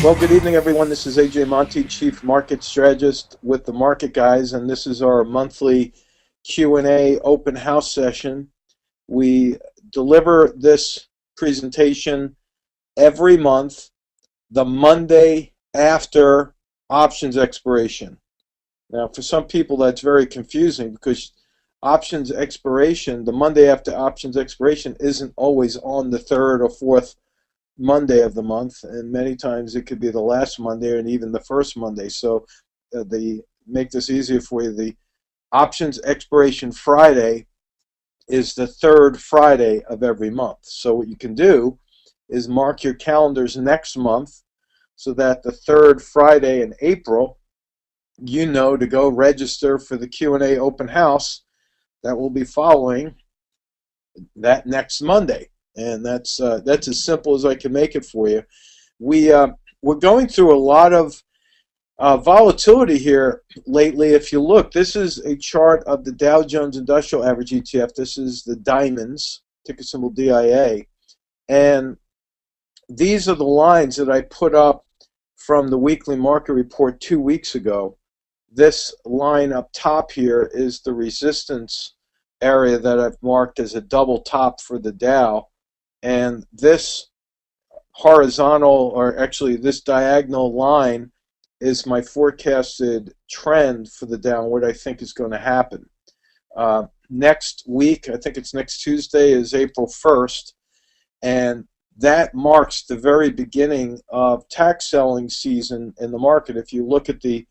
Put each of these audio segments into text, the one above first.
Well, good evening, everyone. This is AJ Monty, Chief Market Strategist with the Market Guys, and this is our monthly Q&A open house session. We deliver this presentation every month, the Monday after options expiration. Now, for some people, that's very confusing because options expiration, the Monday after options expiration, isn't always on the third or fourth Monday of the month, and many times it could be the last Monday and even the first Monday. So they make this easier for you. The options expiration Friday is the third Friday of every month. So what you can do is mark your calendars next month so that the third Friday in April, you know to go register for the Q&A open house that will be following that next Monday. And that's as simple as I can make it for you. We're going through a lot of volatility here lately. If you look, this is a chart of the Dow Jones Industrial Average ETF. This is the diamonds, ticker symbol DIA. And these are the lines that I put up from the weekly market report 2 weeks ago. This line up top here is the resistance area that I've marked as a double top for the Dow. And this horizontal, or actually this diagonal line, is my forecasted trend for the Dow, what I think is going to happen. Next week, I think it's next Tuesday, is April 1st, and that marks the very beginning of tax selling season in the market. If you look at the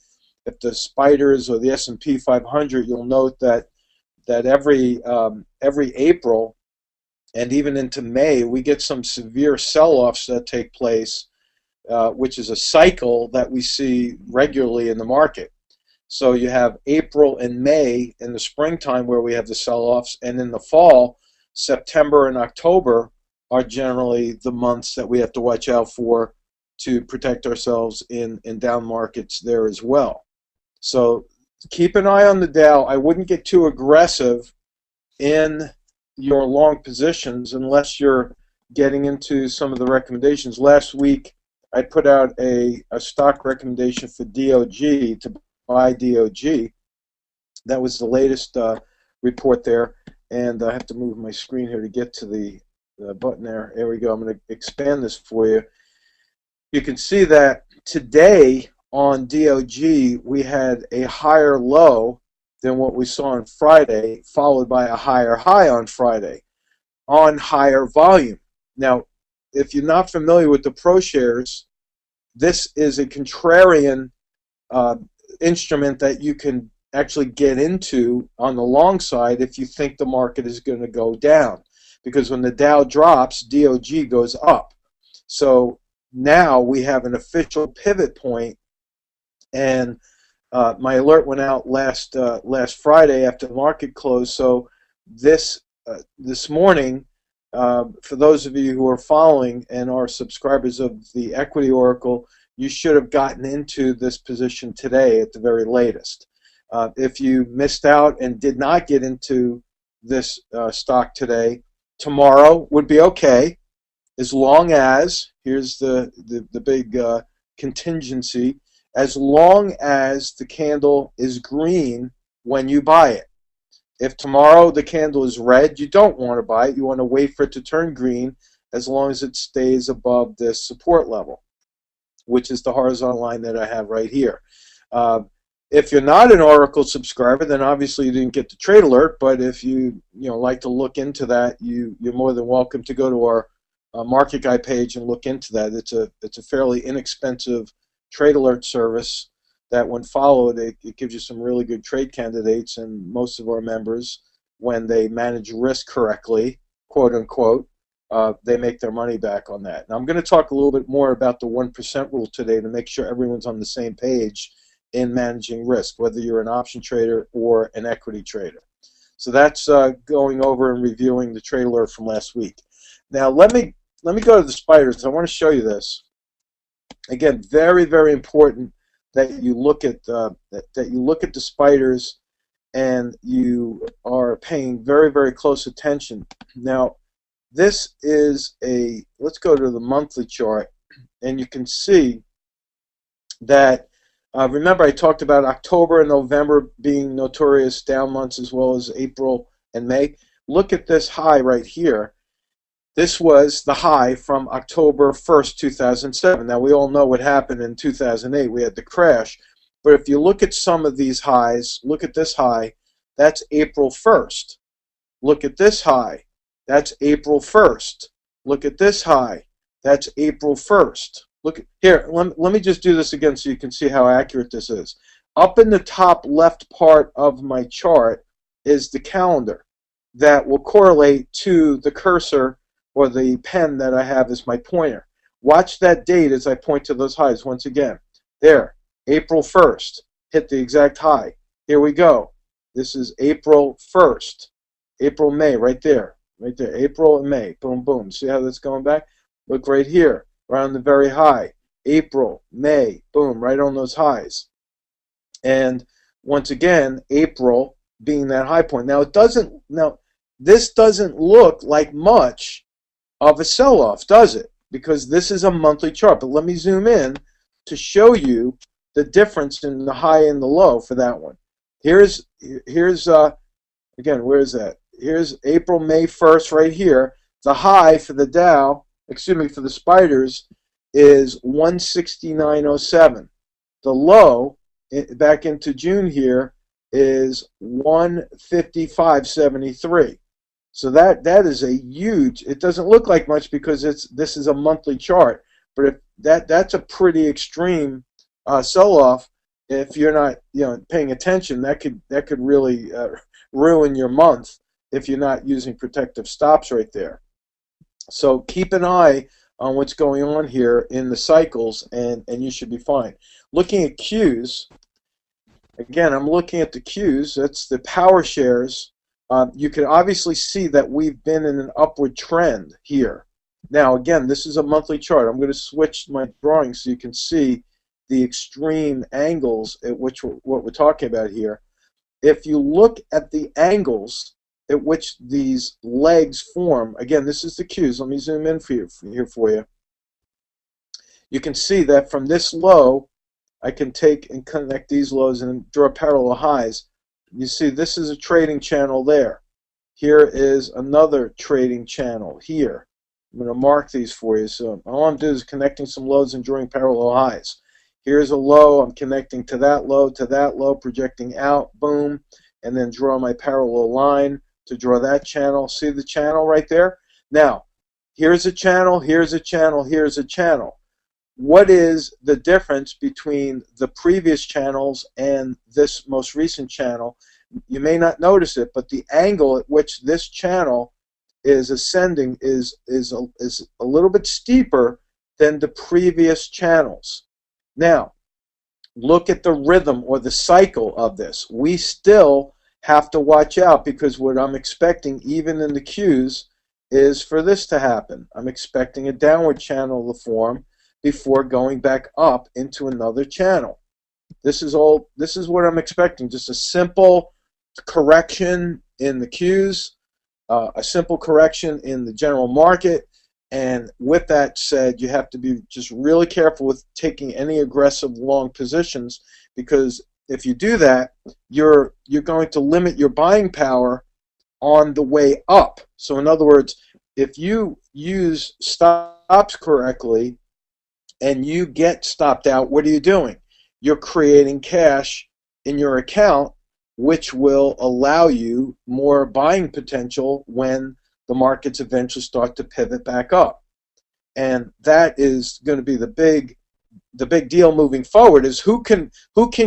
spiders or the S&P 500, you'll note that every April and even into May, we get some severe sell-offs that take place, which is a cycle that we see regularly in the market. So you have April and May in the springtime where we have the sell-offs, and in the fall, September and October are generally the months that we have to watch out for to protect ourselves in down markets there as well. So keep an eye on the Dow. I wouldn't get too aggressive in your long positions unless you're getting into some of the recommendations. Last week I put out a stock recommendation for DOG, to buy DOG. That was the latest report there, and I have to move my screen here to get to the button there. There we go. I'm going to expand this for you. You can see that today on DOG we had a higher low than what we saw on Friday, followed by a higher high on Friday on higher volume. Now, if you're not familiar with the ProShares, this is a contrarian instrument that you can actually get into on the long side if you think the market is going to go down. Because when the Dow drops, DOG goes up. So now we have an official pivot point, and my alert went out last Friday after the market closed. So this morning, for those of you who are following and are subscribers of the Equity Oracle, you should have gotten into this position today at the very latest. If you missed out and did not get into this stock today, tomorrow would be okay, as long as, here's the big contingency, as long as the candle is green when you buy it. If tomorrow the candle is red, you don't want to buy it. You want to wait for it to turn green as long as it stays above this support level, which is the horizontal line that I have right here. If you're not an Oracle subscriber, then obviously you didn't get the trade alert, but if you like to look into that, you're more than welcome to go to our Market Guy page and look into that. It's a fairly inexpensive trade alert service that, when followed, it gives you some really good trade candidates, and most of our members, when they manage risk correctly, quote unquote, they make their money back on that. Now I'm going to talk a little bit more about the 1% rule today to make sure everyone's on the same page in managing risk, whether you're an option trader or an equity trader. So that's going over and reviewing the trade alert from last week. Now let me go to the spiders. I want to show you this. Again, very, very important that you look at the spiders, and you are paying very, very close attention. Now, this is let's go to the monthly chart, and you can see that, remember I talked about October and November being notorious down months, as well as April and May. Look at this high right here. This was the high from October 1st, 2007. Now, we all know what happened in 2008. We had the crash. But if you look at some of these highs, look at this high, that's April 1st. Look at this high, that's April 1st. Look at this high, that's April 1st. Look here, let me just do this again so you can see how accurate this is. Up in the top left part of my chart is the calendar that will correlate to the cursor or the pen that I have as my pointer. Watch that date as I point to those highs once again. There, April 1st, hit the exact high. Here we go. This is April 1st. April, May, right there. Right there, April and May. Boom, boom. See how that's going back? Look right here, around the very high. April, May, boom, right on those highs. And once again, April being that high point. Now, this doesn't look like much of a sell-off, does it? Because this is a monthly chart. But let me zoom in to show you the difference in the high and the low for that one. Here's again, where is that? Here's April, May 1st right here. The high for the Dow, for the spiders, is 169.07. The low back into June here is 155.73. So that is a huge. It doesn't look like much because this is a monthly chart, but if that's a pretty extreme sell-off. If you're not paying attention, that could really ruin your month if you're not using protective stops right there. So keep an eye on what's going on here in the cycles, and you should be fine. Looking at Qs, again, I'm looking at the Qs. That's the power shares. You can obviously see that we've been in an upward trend here. Now, again, this is a monthly chart. I'm going to switch my drawing so you can see the extreme angles at which what we're talking about here. If you look at the angles at which these legs form, again, this is the Qs. Let me zoom in for you. You can see that from this low, I can take and connect these lows and draw parallel highs. You see, this is a trading channel there. Here is another trading channel here. I'm going to mark these for you. So all I'm doing is connecting some lows and drawing parallel highs. Here's a low. I'm connecting to that low, projecting out, boom, and then draw my parallel line to draw that channel. See the channel right there? Now, here's a channel, here's a channel, here's a channel. What is the difference between the previous channels and this most recent channel? You may not notice it, but the angle at which this channel is ascending is a little bit steeper than the previous channels. Now, look at the rhythm or the cycle of this. We still have to watch out because what I'm expecting, even in the Qs, is for this to happen. I'm expecting a downward channel to form before going back up into another channel. This is what I'm expecting. Just a simple correction in the Qs, a simple correction in the general market. And with that said, you have to be just really careful with taking any aggressive long positions, because if you do that, you're going to limit your buying power on the way up. So in other words, if you use stops correctly and you get stopped out, what are you doing? You're creating cash in your account, which will allow you more buying potential when the markets eventually start to pivot back up. And that is going to be the big deal moving forward, is who can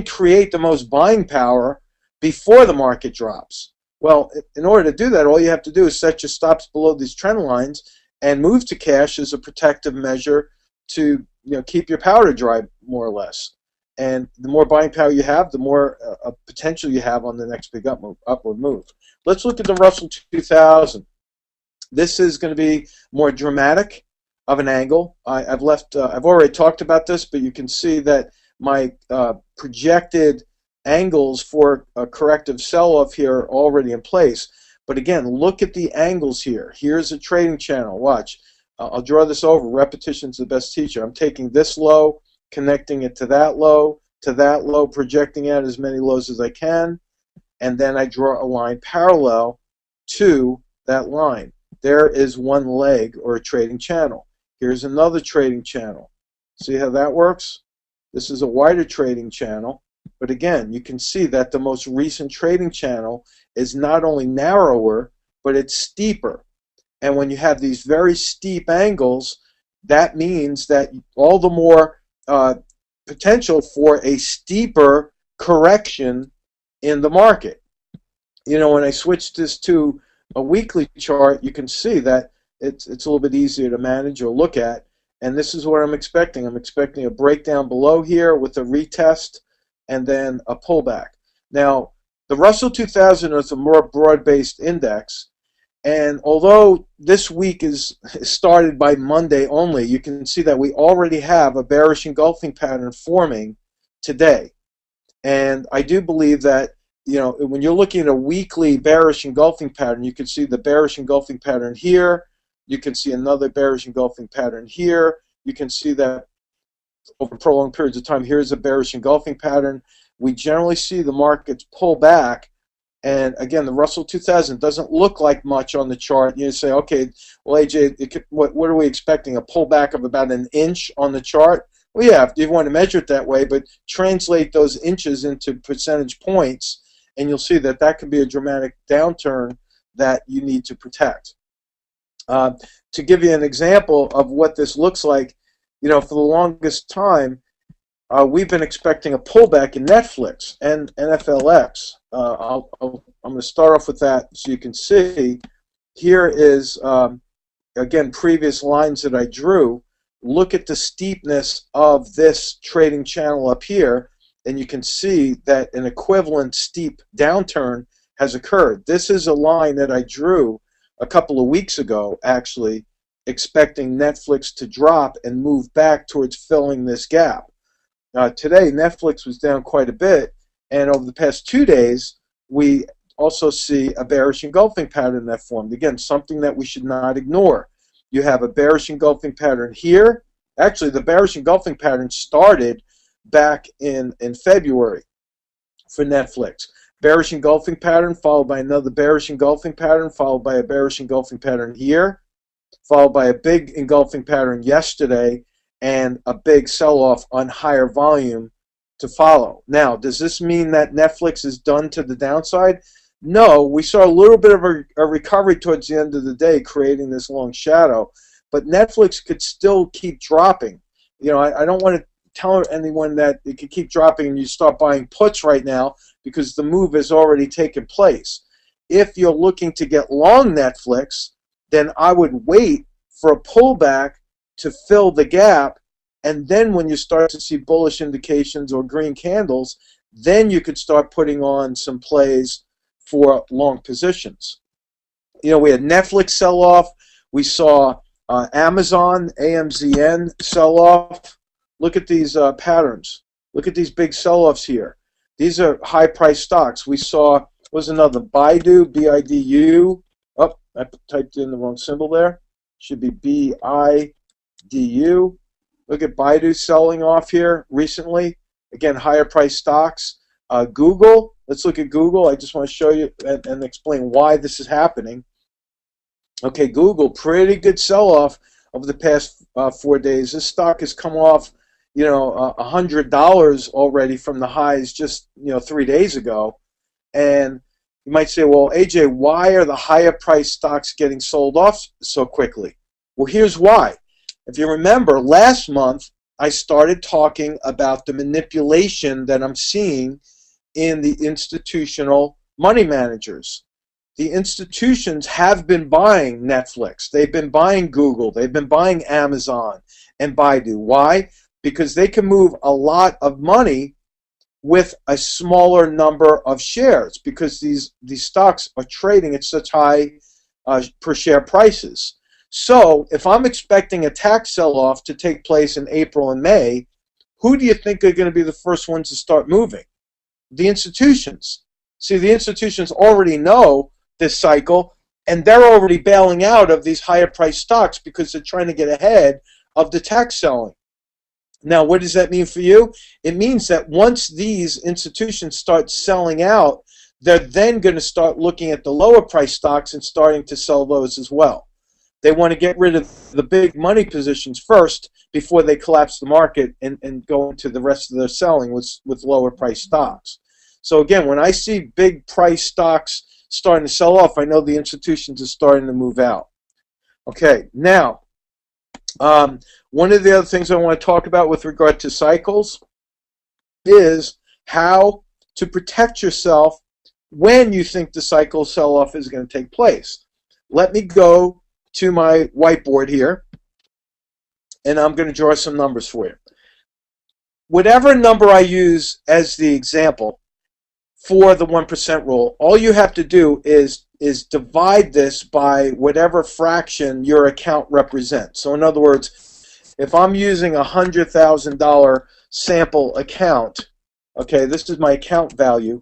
create the most buying power before the market drops. Well, in order to do that, all you have to do is set your stops below these trend lines and move to cash as a protective measure to keep your powder dry, more or less. And the more buying power you have, the more potential you have on the next big upward move. Let's look at the Russell 2000. This is going to be more dramatic of an angle. I've already talked about this, but you can see that my projected angles for a corrective sell-off here are already in place. But again, look at the angles here. Here's a trading channel. Watch. I'll draw this over. Repetition's the best teacher. I'm taking this low, connecting it to that low, projecting out as many lows as I can, and then I draw a line parallel to that line. There is one leg or a trading channel. Here's another trading channel. See how that works? This is a wider trading channel, but again, you can see that the most recent trading channel is not only narrower, but it's steeper. And when you have these very steep angles, that means that all the more potential for a steeper correction in the market. You know, when I switch this to a weekly chart, you can see that it's a little bit easier to manage or look at. And this is what I'm expecting. I'm expecting a breakdown below here with a retest and then a pullback. Now, the Russell 2000 is a more broad-based index. And although this week is started by Monday only, you can see that we already have a bearish engulfing pattern forming today. And I do believe that, you know, when you're looking at a weekly bearish engulfing pattern, you can see the bearish engulfing pattern here. You can see another bearish engulfing pattern here. You can see that over prolonged periods of time, here's a bearish engulfing pattern. We generally see the markets pull back. And again, the Russell 2000 doesn't look like much on the chart. You say, okay, well, AJ, what are we expecting? A pullback of about an inch on the chart? Well, yeah, if you want to measure it that way, but translate those inches into percentage points, and you'll see that that could be a dramatic downturn that you need to protect. To give you an example of what this looks like, you know, for the longest time, we've been expecting a pullback in Netflix and NFLX. I'm going to start off with that so you can see. Here is, again, previous lines that I drew. Look at the steepness of this trading channel up here, and you can see that an equivalent steep downturn has occurred. This is a line that I drew a couple of weeks ago, actually, expecting Netflix to drop and move back towards filling this gap. Today, Netflix was down quite a bit, and over the past 2 days, we also see a bearish engulfing pattern that formed. Again, something that we should not ignore. You have a bearish engulfing pattern here. Actually, the bearish engulfing pattern started back in February for Netflix. Bearish engulfing pattern followed by another bearish engulfing pattern, followed by a bearish engulfing pattern here, followed by a big engulfing pattern yesterday, and a big sell-off on higher volume to follow. Now, does this mean that Netflix is done to the downside? No, we saw a little bit of a recovery towards the end of the day, creating this long shadow, but Netflix could still keep dropping. You know, I don't want to tell anyone that it could keep dropping and you start buying puts right now because the move has already taken place. If you're looking to get long Netflix, then I would wait for a pullback to fill the gap, and then when you start to see bullish indications or green candles, then you could start putting on some plays for long positions. You know, we had Netflix sell-off. We saw Amazon, AMZN sell-off. Look at these patterns. Look at these big sell-offs here. These are high-priced stocks. We saw, what was another, Baidu, B-I-D-U. Oh, I typed in the wrong symbol there. Should be B-I-D-U. Look at Baidu selling off here recently. Again, higher-priced stocks. Google, let's look at Google. I just want to show you and explain why this is happening. Okay, Google, pretty good sell-off over the past 4 days. This stock has come off, you know, $100 already from the highs just, 3 days ago. And you might say, well, AJ, why are the higher-priced stocks getting sold off so quickly? Well, here's why. If you remember, last month I started talking about the manipulation that I'm seeing in the institutional money managers. The institutions have been buying Netflix. They've been buying Google. They've been buying Amazon and Baidu. Why? Because they can move a lot of money with a smaller number of shares, because these stocks are trading at such high per share prices. So if I'm expecting a tax sell-off to take place in April and May, who do you think are going to be the first ones to start moving? The institutions. See, the institutions already know this cycle, and they're already bailing out of these higher priced stocks because they're trying to get ahead of the tax selling. Now, what does that mean for you? It means that once these institutions start selling out, they're then going to start looking at the lower price stocks and starting to sell those as well. They want to get rid of the big money positions first before they collapse the market and go into the rest of their selling with lower price stocks. So again, when I see big price stocks starting to sell off, I know the institutions are starting to move out. Okay, now, one of the other things I want to talk about with regard to cycles is how to protect yourself when you think the cycle sell-off is going to take place. Let me go to my whiteboard here, and I'm going to draw some numbers for you. Whatever number I use as the example for the 1% rule, all you have to do is divide this by whatever fraction your account represents. So in other words, if I'm using a $100,000 sample account, okay, this is my account value,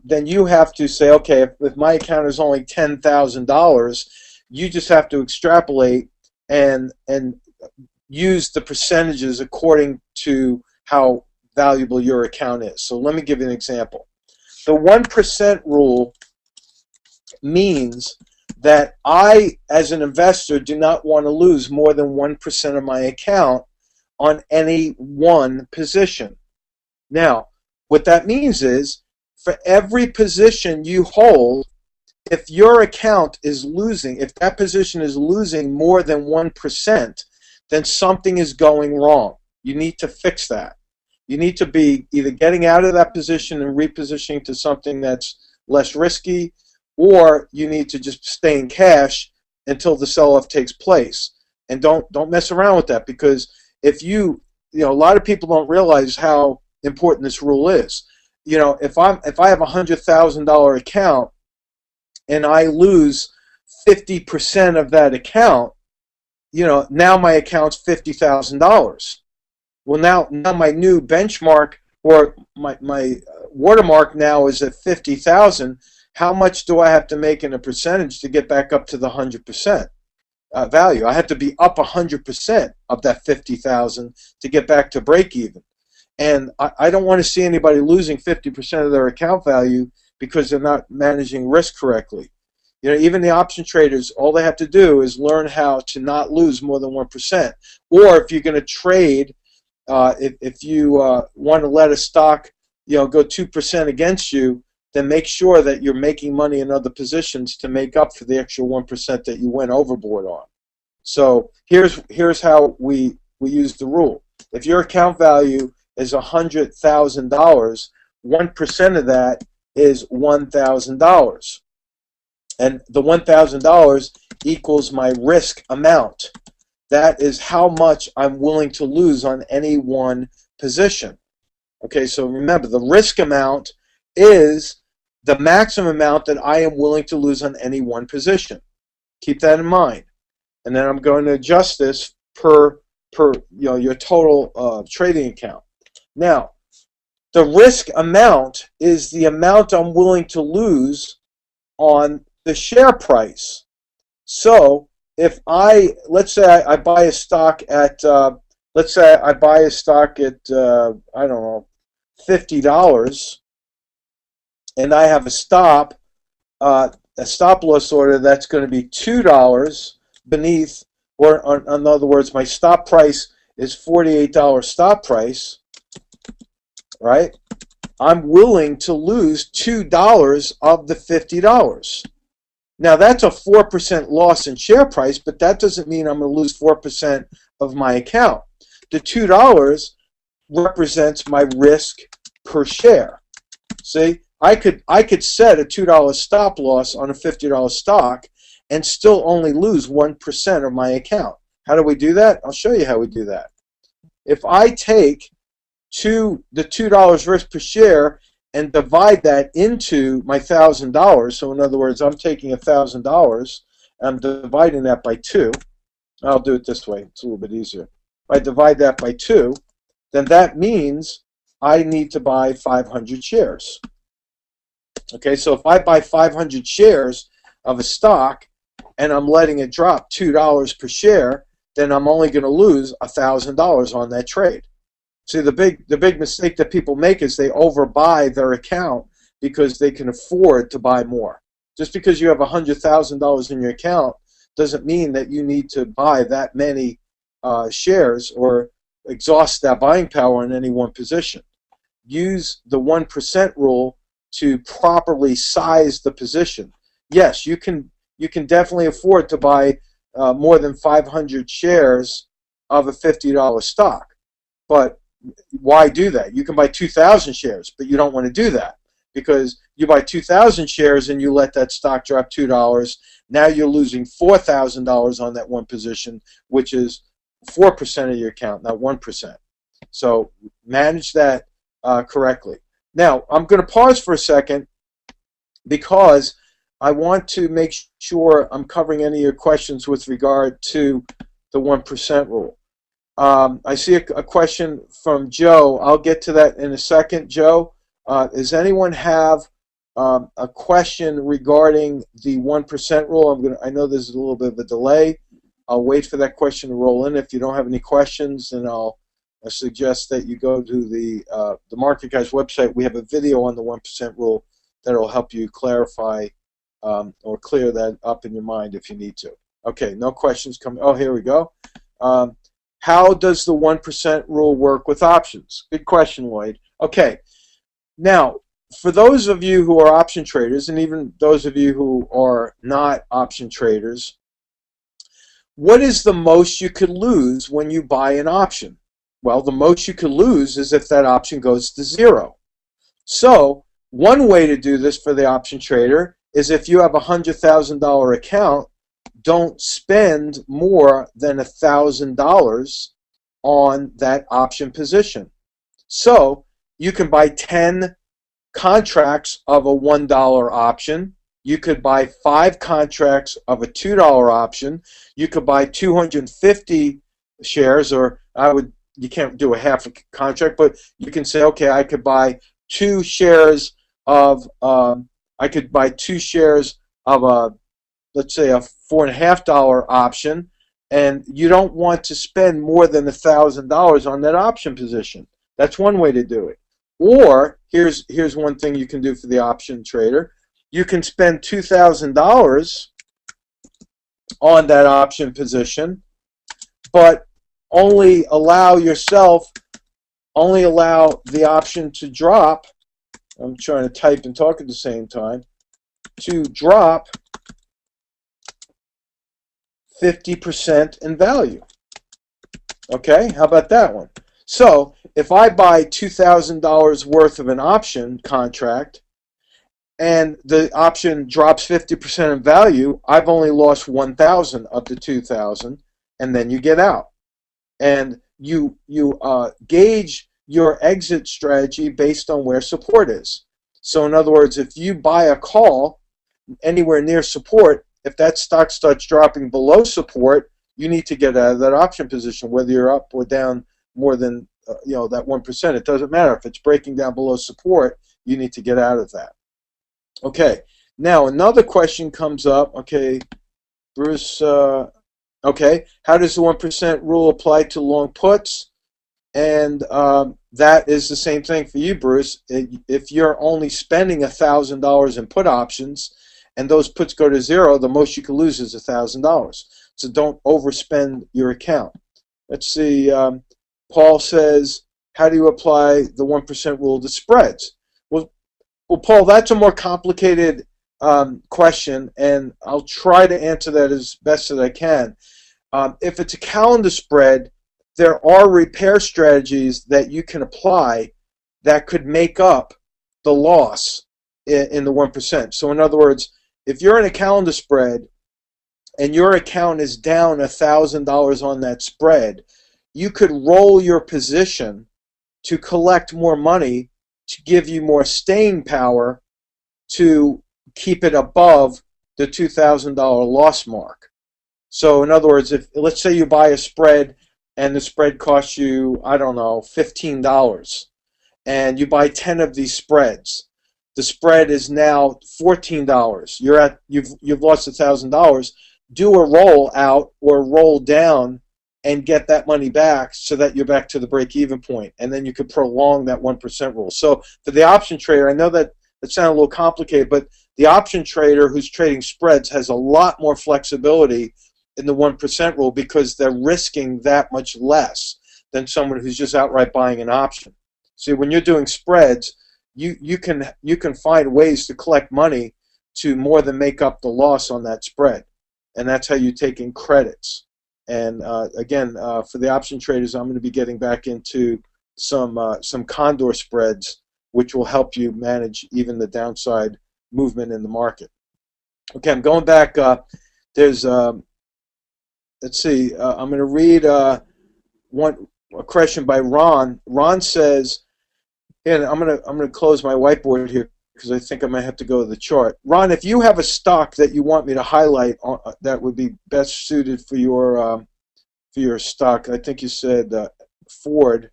then you have to say, okay, if my account is only $10,000, you just have to extrapolate and use the percentages according to how valuable your account is. So let me give you an example. The 1% rule means that I, as an investor, do not want to lose more than 1% of my account on any one position. Now, what that means is, for every position you hold, if your account is losing, if that position is losing more than 1%, then something is going wrong. You need to fix that. You need to be either getting out of that position and repositioning to something that's less risky, or you need to just stay in cash until the sell-off takes place. And don't mess around with that, because if a lot of people don't realize how important this rule is. You know, if I have a $100,000 account and I lose 50% of that account, now my account's $50,000. Well, now my new benchmark, or my watermark now is at 50,000. How much do I have to make in a percentage to get back up to the 100% value? I have to be up 100% of that 50,000 to get back to break even. And I don't want to see anybody losing 50% of their account value because they're not managing risk correctly. Even the option traders, all they have to do is learn how to not lose more than 1%. Or if you're going to trade, if you want to let a stock go 2% against you, then make sure that you're making money in other positions to make up for the extra 1% that you went overboard on. So here's how we use the rule. If your account value is $100,000, 1% of that is $1,000. And the $1,000 equals my risk amount. That is how much I'm willing to lose on any one position. Okay, so remember, the risk amount is the maximum amount that I am willing to lose on any one position. Keep that in mind. And then I'm going to adjust this per your total trading account. Now, the risk amount is the amount I'm willing to lose on the share price. So if let's say I buy a stock at I don't know, $50, and I have a stop loss order that's going to be $2 beneath, or in other words, my stop price is $48 stop price, right? I'm willing to lose $2 of the $50. Now that's a 4% loss in share price, but that doesn't mean I'm going to lose 4% of my account. The $2 represents my risk per share. See, I could set a $2 stop loss on a $50 stock and still only lose 1% of my account. How do we do that? I'll show you how we do that. If I take the $2 risk per share and divide that into my $1,000, so in other words, I'm taking $1,000, I'm dividing that by 2. I'll do it this way, it's a little bit easier. If I divide that by 2, then that means I need to buy 500 shares. Okay, so if I buy 500 shares of a stock and I'm letting it drop $2 per share, then I'm only going to lose $1,000 on that trade. See, the big mistake that people make is they overbuy their account because they can afford to buy more. Just because you have $100,000 in your account doesn't mean that you need to buy that many shares or exhaust that buying power in any one position. Use the 1% rule to properly size the position. Yes, you can definitely afford to buy more than 500 shares of a $50 stock, but why do that? You can buy 2,000 shares, but you don't want to do that because you buy 2,000 shares and you let that stock drop $2. Now you're losing $4,000 on that one position, which is 4% of your account, not 1%. So manage that correctly. Now, I'm going to pause for a second because I want to make sure I'm covering any of your questions with regard to the 1% rule. I see a question from Joe. I'll get to that in a second. Joe, does anyone have a question regarding the 1% rule? I know there's a little bit of a delay. I'll wait for that question to roll in. If you don't have any questions, then I'll suggest that you go to the Market Guys website. We have a video on the 1% rule that will help you clarify or clear that up in your mind if you need to. Okay, no questions coming. Oh, here we go. How does the 1% rule work with options? Good question, Lloyd. Okay, now, for those of you who are option traders, and even those of you who are not option traders, what is the most you could lose when you buy an option? Well, the most you could lose is if that option goes to zero. So, one way to do this for the option trader is if you have a $100,000 account, don't spend more than $1,000 on that option position. So you can buy 10 contracts of a $1 option. You could buy 5 contracts of a $2 option. You could buy 250 shares, or you can't do a half a contract, but you can say, okay, I could buy 2 shares of let's say a $4.50 option, and you don't want to spend more than $1,000 on that option position. That's one way to do it. Or here's one thing you can do for the option trader. You can spend $2,000 on that option position, but only allow the option to drop. I'm trying to type and talk at the same time. To drop 50% in value. Okay, how about that one? So if I buy $2,000 worth of an option contract and the option drops 50% in value, I've only lost 1,000 of the 2,000, and then you get out. And you gauge your exit strategy based on where support is. So in other words, if you buy a call anywhere near support, if that stock starts dropping below support, you need to get out of that option position, whether you're up or down more than that 1%. It doesn't matter. If it's breaking down below support, you need to get out of that. Okay, now another question comes up. Okay, Bruce, okay, how does the 1% rule apply to long puts? And that is the same thing for you, Bruce. If you're only spending $1,000 in put options and those puts go to zero, the most you can lose is $1,000. So don't overspend your account. Let's see. Paul says, how do you apply the 1% rule to spreads? Well, Paul, that's a more complicated question, and I'll try to answer that as best as I can. If it's a calendar spread, there are repair strategies that you can apply that could make up the loss in the 1%. So in other words, if you're in a calendar spread and your account is down $1,000 on that spread, you could roll your position to collect more money to give you more staying power to keep it above the $2,000 loss mark. So in other words, if let's say you buy a spread and the spread costs you, I don't know, $15, and you buy 10 of these spreads. The spread is now $14. You've lost $1,000. Do a roll out or roll down and get that money back so that you're back to the break-even point, and then you could prolong that 1% rule. So for the option trader, I know that sounded a little complicated, but the option trader who's trading spreads has a lot more flexibility in the 1% rule because they're risking that much less than someone who's just outright buying an option. See, when you're doing spreads, you can find ways to collect money to more than make up the loss on that spread, and that's how you take in credits. And again, for the option traders, I'm going to be getting back into some condor spreads, which will help you manage even the downside movement in the market. Okay, I'm going back. There's let's see. I'm going to read a question by Ron. Ron says, and I'm gonna close my whiteboard here because I think I might have to go to the chart. Ron, if you have a stock that you want me to highlight that would be best suited for your stock, I think you said Ford.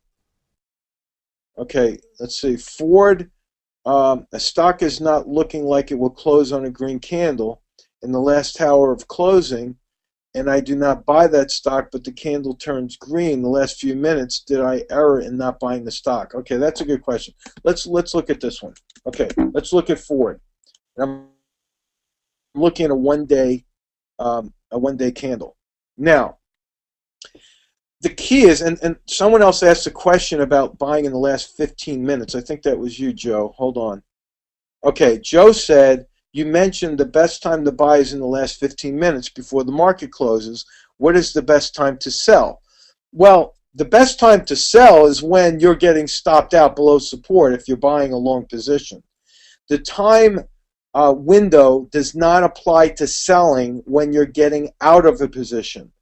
Okay, let's see. Ford, a stock is not looking like it will close on a green candle in the last hour of closing, and I do not buy that stock, but the candle turns green the last few minutes. Did I err in not buying the stock? Okay, that's a good question. Let's look at this one. Okay, let's look at Ford. I'm looking at a one-day candle. Now, the key is, and someone else asked a question about buying in the last 15 minutes. I think that was you, Joe. Hold on. Okay, Joe said, you mentioned the best time to buy is in the last 15 minutes before the market closes. What is the best time to sell? Well, the best time to sell is when you're getting stopped out below support if you're buying a long position. The time window does not apply to selling when you're getting out of a position.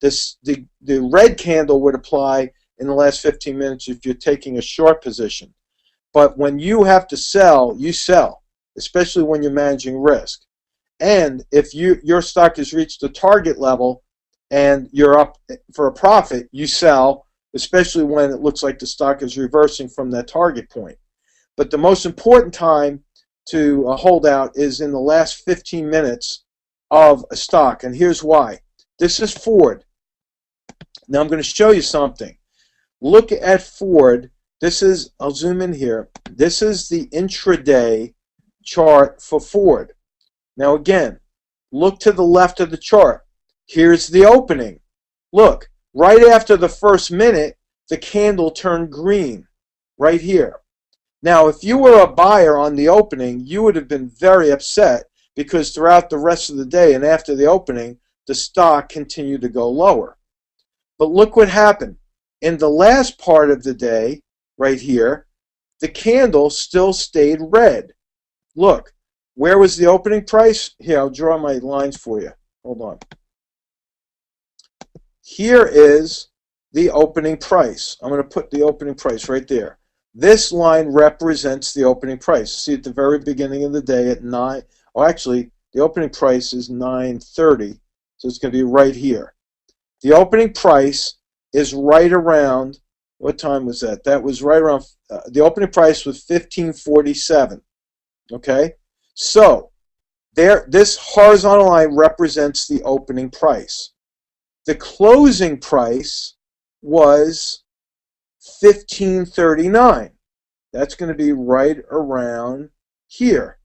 The red candle would apply in the last 15 minutes if you're taking a short position. But when you have to sell, you sell, especially when you're managing risk. And if your stock has reached the target level and you're up for a profit, you sell, especially when it looks like the stock is reversing from that target point. But the most important time to hold out is in the last 15 minutes of a stock, and here's why. This is Ford. Now I'm going to show you something. Look at Ford. This is, I'll zoom in here. This is the intraday chart for Ford. Now again, look to the left of the chart. Here's the opening. Look, right after the first minute, the candle turned green, right here. Now, if you were a buyer on the opening, you would have been very upset because throughout the rest of the day and after the opening, the stock continued to go lower. But look what happened. In the last part of the day, right here, the candle still stayed red. Look, where was the opening price? Here, I'll draw my lines for you. Hold on. Here is the opening price. I'm going to put the opening price right there. This line represents the opening price. See, at the very beginning of the day at 9, oh, actually, the opening price is 9:30, so it's going to be right here. The opening price is right around, what time was that? That was right around, the opening price was 15:47. Okay? So, this horizontal line represents the opening price. The closing price was 15:39. That's going to be right around here.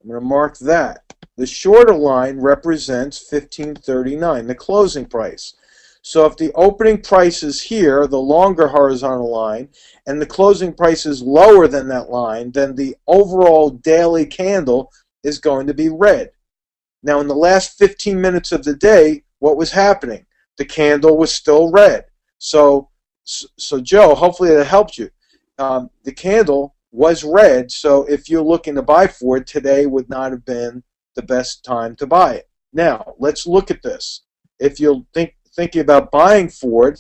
I'm going to mark that. The shorter line represents 15:39, the closing price. So if the opening price is here, the longer horizontal line, and the closing price is lower than that line, then the overall daily candle is going to be red. Now in the last 15 minutes of the day, what was happening? The candle was still red. So Joe, hopefully that helped you. The candle was red, so if you're looking to buy Ford, today would not have been the best time to buy it. Now, let's look at this. If you're thinking about buying Ford,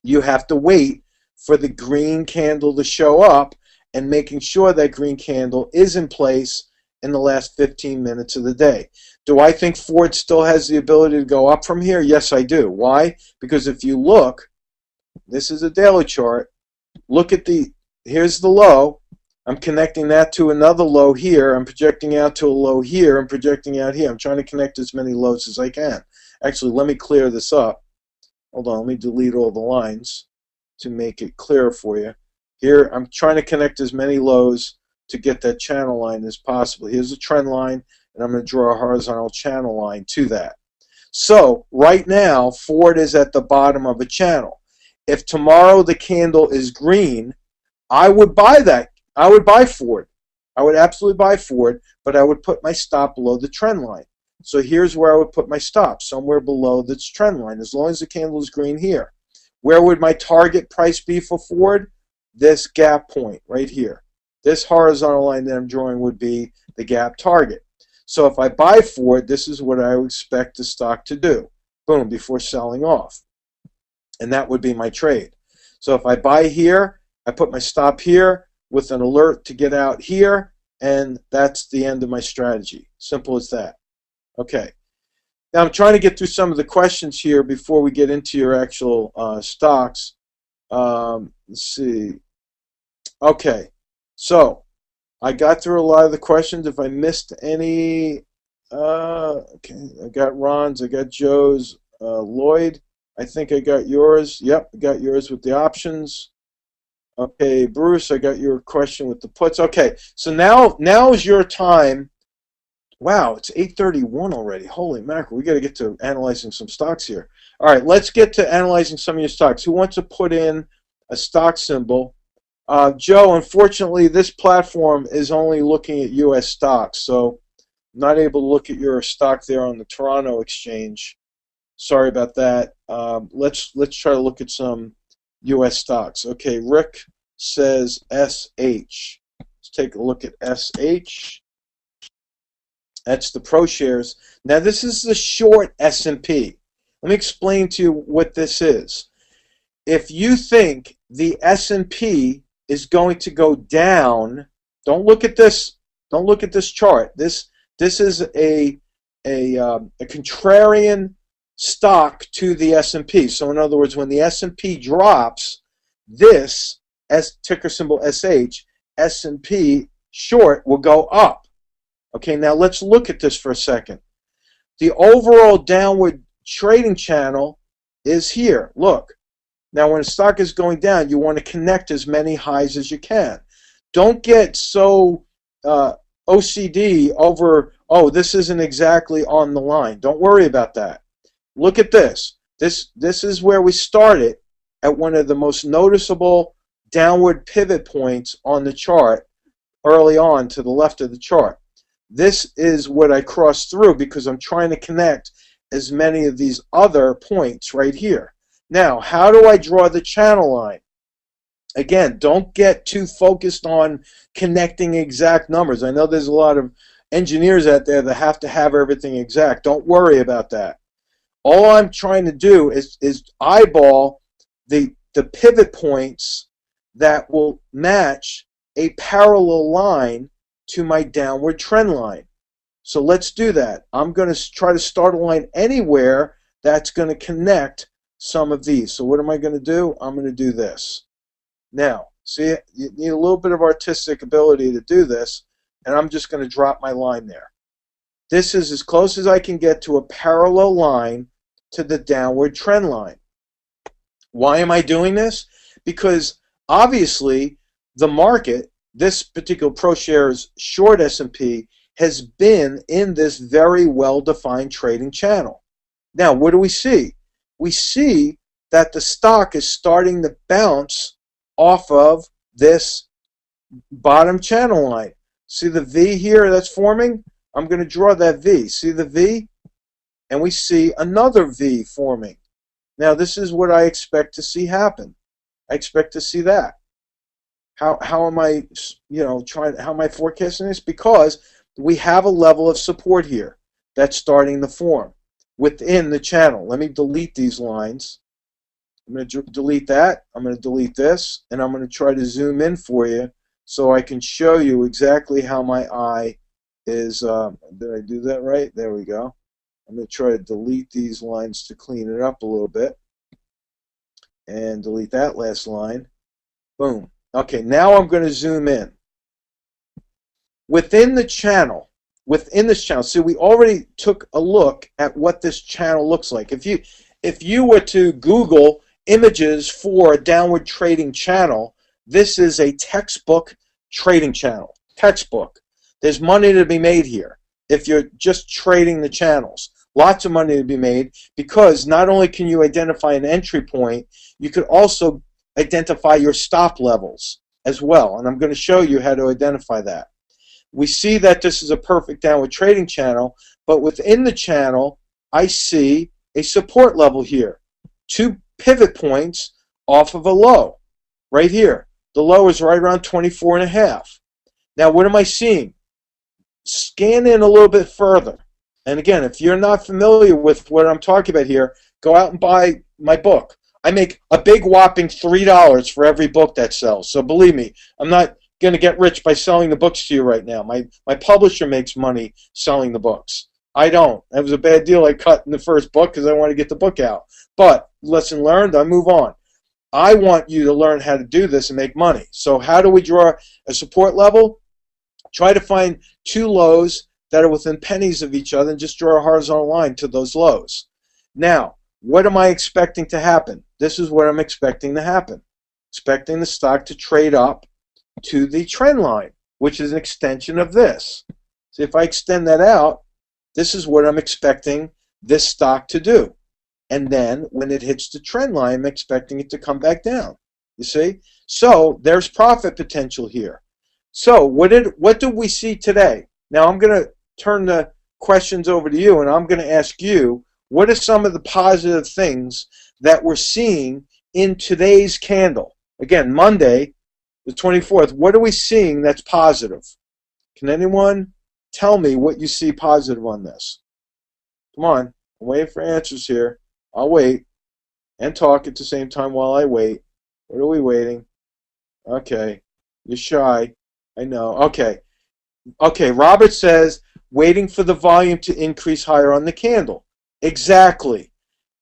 you have to wait for the green candle to show up and making sure that green candle is in place in the last 15 minutes of the day. Do I think Ford still has the ability to go up from here? Yes, I do. Why? Because if you look, this is a daily chart. Look at here's the low. I'm connecting that to another low here. I'm projecting out to a low here. I'm projecting out here. I'm trying to connect as many lows as I can. Actually, let me clear this up. Hold on, let me delete all the lines to make it clear for you. Here, I'm trying to connect as many lows to get that channel line as possible. Here's a trend line, and I'm going to draw a horizontal channel line to that. So, right now, Ford is at the bottom of a channel. If tomorrow the candle is green, I would buy that. I would buy Ford. I would absolutely buy Ford, but I would put my stop below the trend line. So here's where I would put my stop, somewhere below this trend line, as long as the candle is green here. Where would my target price be for Ford? This gap point right here. This horizontal line that I'm drawing would be the gap target. So if I buy Ford, this is what I would expect the stock to do. Boom, before selling off. And that would be my trade. So if I buy here, I put my stop here with an alert to get out here, and that's the end of my strategy. Simple as that. Okay. Now I'm trying to get through some of the questions here before we get into your actual stocks. Let's see. Okay. So I got through a lot of the questions. If I missed any, okay, I got Ron's, I got Joe's, Lloyd, I think I got yours. Yep, I got yours with the options. Okay, Bruce, I got your question with the puts. Okay, so now is your time. Wow, it's 8:31 already. Holy mackerel, we got to get to analyzing some stocks here. All right, let's get to analyzing some of your stocks. Who wants to put in a stock symbol? Joe, unfortunately, this platform is only looking at U.S. stocks, so I'm not able to look at your stock there on the Toronto exchange. Sorry about that. Let's try to look at some U.S. stocks. Okay, Rick says SH. Let's take a look at SH. That's the ProShares. Now this is the short S&P. Let me explain to you what this is. If you think the S&P is going to go down, don't look at this. Don't look at this chart. This is a contrarian stock to the S&P. So in other words, when the S&P drops, this ticker symbol SH, S&P short will go up. Okay, now let's look at this for a second. The overall downward trading channel is here. Look. Now when a stock is going down, you want to connect as many highs as you can. Don't get so OCD over, oh, this isn't exactly on the line. Don't worry about that. Look at this. This is where we started at one of the most noticeable downward pivot points on the chart early on to the left of the chart. This is what I crossed through because I'm trying to connect as many of these other points right here. Now, how do I draw the channel line? Again, don't get too focused on connecting exact numbers. I know there's a lot of engineers out there that have to have everything exact. Don't worry about that. All I'm trying to do is eyeball the pivot points that will match a parallel line to my downward trend line. So let's do that. I'm going to try to start a line anywhere that's going to connect some of these. So what am I going to do? I'm going to do this. Now, see, you need a little bit of artistic ability to do this, and I'm just going to drop my line there. This is as close as I can get to a parallel line to the downward trend line. Why am I doing this? Because obviously the market, this particular ProShares short S&P, has been in this very well-defined trading channel. Now, what do we see? We see that the stock is starting to bounce off of this bottom channel line. See the V here that's forming? I'm going to draw that V. See the V? And we see another V forming. Now, this is what I expect to see happen. I expect to see that. How am I, how am I forecasting this? Because we have a level of support here that's starting to form within the channel. Let me delete these lines. I'm going to delete that. I'm going to delete this, and I'm going to try to zoom in for you so I can show you exactly how my eye is. Did I do that right? There we go. I'm going to try to delete these lines to clean it up a little bit, and delete that last line. Boom. Okay, now I'm going to zoom in. Within this channel, see, we already took a look at what this channel looks like. If if you were to Google images for a downward trading channel, this is a textbook trading channel. Textbook. There's money to be made here if you're just trading the channels. Lots of money to be made, because not only can you identify an entry point, you could also identify your stop levels as well. And I'm going to show you how to identify that. We see that this is a perfect downward trading channel, but within the channel, I see a support level here. 2 pivot points off of a low right here. The low is right around 24.5. Now, what am I seeing? Scan in a little bit further. And again, if you're not familiar with what I'm talking about here, go out and buy my book. I make a big whopping $3 for every book that sells. So believe me, I'm not going to get rich by selling the books to you right now. My publisher makes money selling the books. I don't. That was a bad deal I cut in the first book because I want to get the book out. But lesson learned, I move on. I want you to learn how to do this and make money. So how do we draw a support level? Try to find 2 lows that are within pennies of each other and just draw a horizontal line to those lows. Now, what am I expecting to happen? This is what I'm expecting to happen. Expecting the stock to trade up to the trend line, which is an extension of this. So if I extend that out, this is what I'm expecting this stock to do. And then when it hits the trend line, I'm expecting it to come back down. You see? So there's profit potential here. So what did we see today? Now I'm going to turn the questions over to you, and I'm going to ask you, what are some of the positive things that we're seeing in today's candle? Again, Monday, the 24th, what are we seeing that's positive? Can anyone tell me what you see positive on this? Come on, I'm waiting for answers here. I'll wait and talk at the same time while I wait. What are we waiting? Okay, you're shy. I know. Okay. Okay, Robert says, waiting for the volume to increase higher on the candle. Exactly.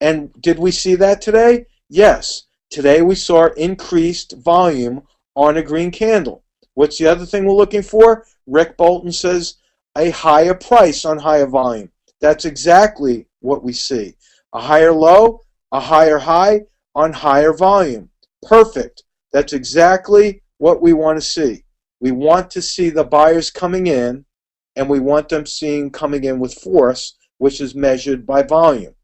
And did we see that today? Yes. Today we saw increased volume on a green candle. What's the other thing we're looking for? Rick Bolton says a higher price on higher volume. That's exactly what we see. A higher low, a higher high on higher volume. Perfect. That's exactly what we want to see. We want to see the buyers coming in, and we want them coming in with force, which is measured by volume.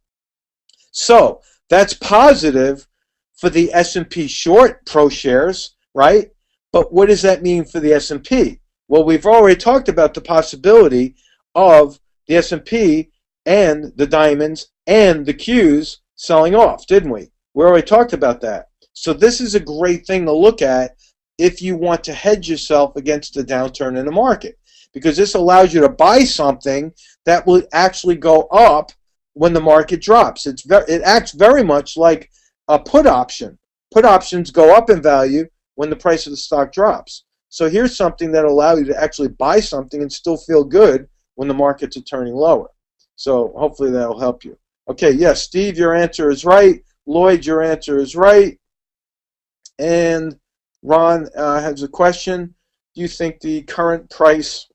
So that's positive for the S&P short pro shares, right? But what does that mean for the S&P? Well, we've already talked about the possibility of the S&P and the diamonds and the Qs selling off, didn't we? We already talked about that. So this is a great thing to look at if you want to hedge yourself against the downturn in the market, because this allows you to buy something that will actually go up when the market drops. It acts very much like a put option. Put options go up in value when the price of the stock drops. So here's something that will allow you to actually buy something and still feel good when the markets are turning lower. So hopefully that will help you. Okay, yes, Steve, your answer is right. Lloyd, your answer is right. And Ron has a question. Do you think the current price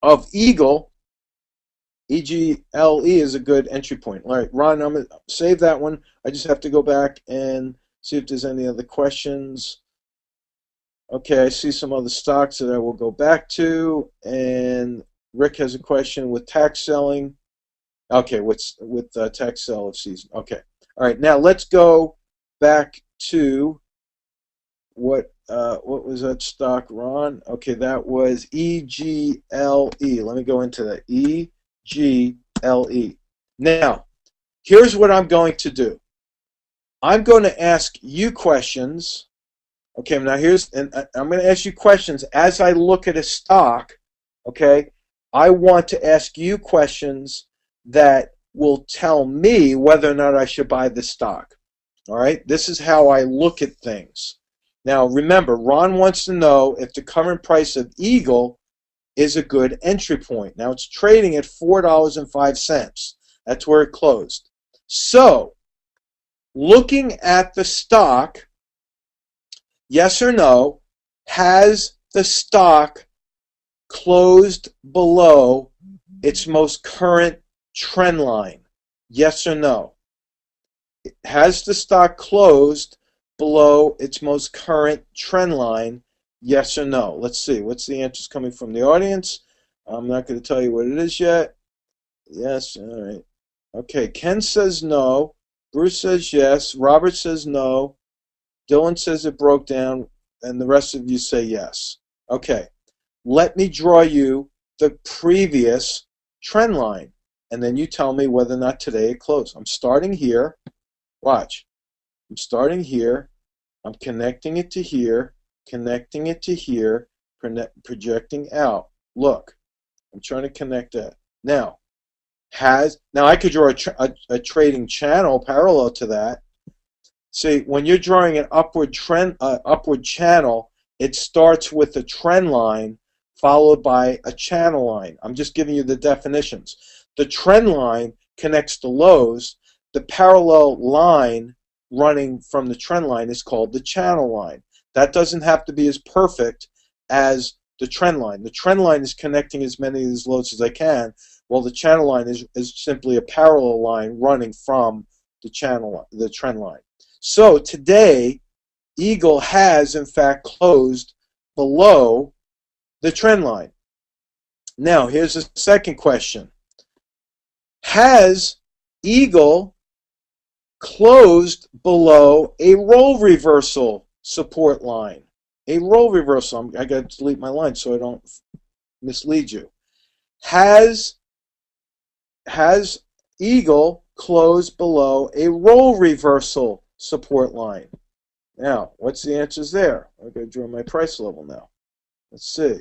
of Eagle, EGLE, is a good entry point? All right, Ron, I'm going to save that one. I just have to go back and see if there's any other questions. Okay, I see some other stocks that I will go back to. And Rick has a question with tax selling. Okay, with tax sell of season. Okay. All right, now let's go back to what was that stock, Ron? Okay, that was EGLE. Let me go into that. EGLE. Now, here's what I'm going to do. I'm going to ask you questions. Okay, now I'm going to ask you questions as I look at a stock. Okay, I want to ask you questions that will tell me whether or not I should buy the stock. All right, this is how I look at things. Now, remember, Ron wants to know if the current price of Eagle is a good entry point. Now, it's trading at $4.05. That's where it closed. So, looking at the stock, yes or no, has the stock closed below its most current trend line? Yes or no? Has the stock closed below its most current trend line? Yes or no? Let's see. What's the answers coming from the audience? I'm not going to tell you what it is yet. Yes. All right. Okay. Ken says no. Bruce says yes. Robert says no. Dylan says it broke down. And the rest of you say yes. Okay. Let me draw you the previous trend line. And then you tell me whether or not today it closed. I'm starting here. Watch. I'm starting here. I'm connecting it to here. Connecting it to here. Projecting out. Look. I'm trying to connect that. Now I could draw a trading channel parallel to that. See, when you're drawing an upward channel, it starts with a trend line followed by a channel line. I'm just giving you the definitions. The trend line connects the lows. The parallel line running from the trend line is called the channel line. That doesn't have to be as perfect as the trend line. The trend line is connecting as many of these lows as I can, while the channel line is simply a parallel line running from the trend line. So today, Eagle has in fact closed below the trend line. Now, here's the second question. Has Eagle closed below a role reversal support line? A role reversal. I got to delete my line so I don't mislead you. Has Eagle closed below a role reversal support line? Now, what's the answers there? I'm going to draw my price level now. Let's see.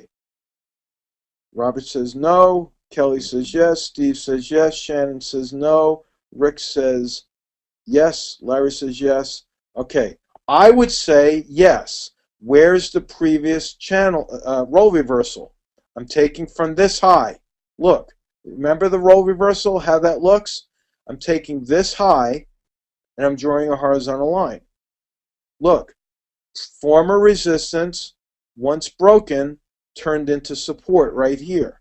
Robert says no. Kelly says yes. Steve says yes. Shannon says no. Rick says yes. Larry says yes. Okay. I would say yes. Where's the previous channel role reversal? I'm taking from this high. Look. Remember the role reversal, how that looks? I'm taking this high and I'm drawing a horizontal line. Look. Former resistance, once broken, turned into support right here.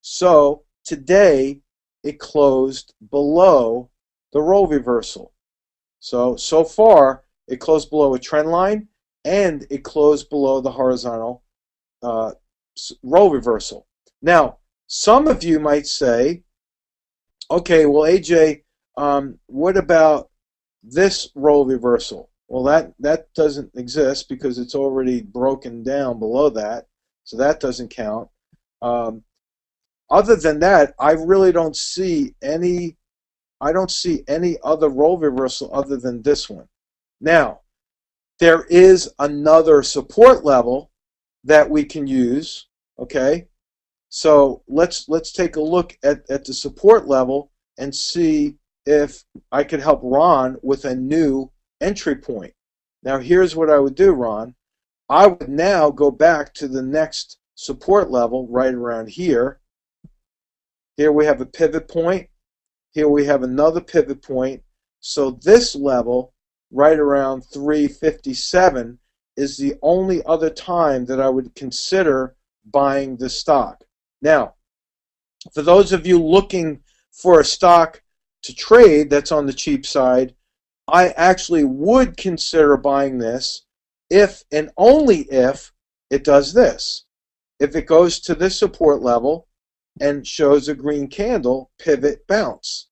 So today it closed below the role reversal. So far it closed below a trend line and it closed below the horizontal role reversal. Now, some of you might say, okay, well, AJ, what about this role reversal? Well, that doesn't exist because it's already broken down below that, so that doesn't count. Other than that, I really don't see any. I don't see any other role reversal other than this one. Now, there is another support level that we can use. Okay, so let's take a look at the support level and see if I could help Ron with a new entry point. Now, here's what I would do, Ron. I would now go back to the next support level right around here. Here we have a pivot point. Here we have another pivot point. So this level, right around 357, is the only other time that I would consider buying the stock. Now, for those of you looking for a stock to trade that's on the cheap side, I actually would consider buying this if and only if it does this. If it goes to this support level and shows a green candle, pivot, bounce.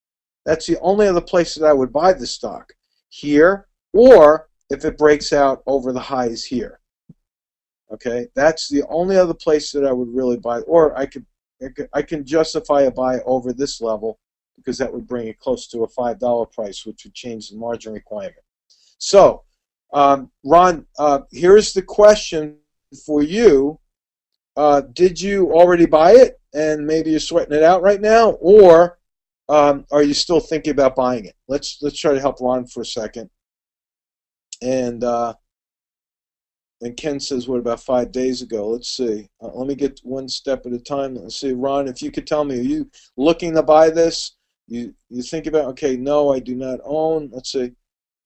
That's the only other place that I would buy the stock. Here, or if it breaks out over the highs here. Okay, that's the only other place that I would really buy, or I can justify a buy over this level because that would bring it close to a $5 price, which would change the margin requirement. So, Ron, here's the question for you. Did you already buy it and maybe you're sweating it out right now, or are you still thinking about buying it? Let's try to help Ron for a second. And Ken says, what about 5 days ago? Let's see. Let me get one step at a time. Let's see, Ron, if you could tell me, are you looking to buy this? You think about, okay, no, I do not own. Let's see.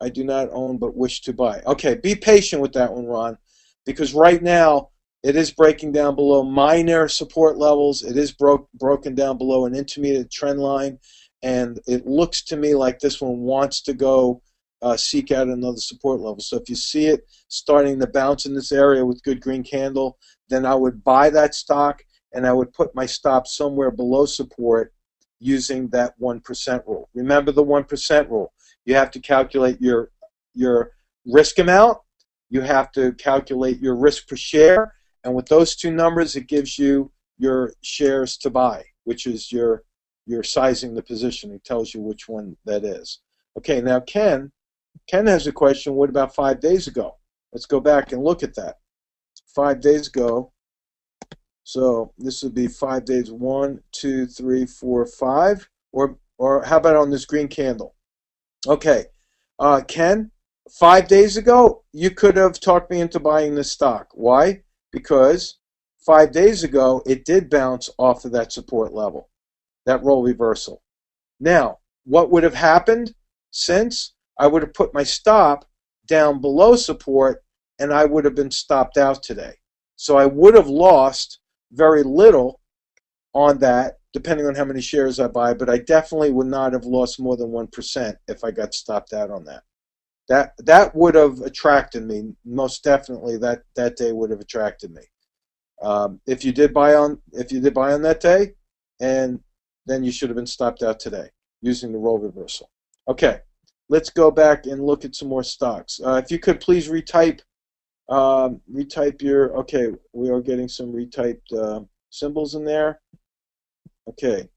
I do not own but wish to buy. Okay, be patient with that one, Ron, because right now it is breaking down below minor support levels. It is broken down below an intermediate trend line, and it looks to me like this one wants to go seek out another support level. So if you see it starting to bounce in this area with good green candle, then I would buy that stock and I would put my stop somewhere below support using that 1% rule. Remember the 1% rule. You have to calculate your risk amount, you have to calculate your risk per share, and with those two numbers it gives you your shares to buy, which is your sizing the position. It tells you which one that is. Okay, now Ken has a question. What about 5 days ago? Let's go back and look at that. 5 days ago, so this would be 5 days, 1, 2, 3, 4, 5, or how about on this green candle? Okay, Ken, 5 days ago, you could have talked me into buying this stock. Why? Because 5 days ago, it did bounce off of that support level, that role reversal. Now, what would have happened since? I would have put my stop down below support, and I would have been stopped out today. So I would have lost very little on that, depending on how many shares I buy, but I definitely would not have lost more than 1% if I got stopped out on that. That would have attracted me. Most definitely, that day would have attracted me. If you did buy on that day, and then you should have been stopped out today using the role reversal. Okay, let's go back and look at some more stocks. If you could please retype your. Okay, we are getting some retyped symbols in there. Okay,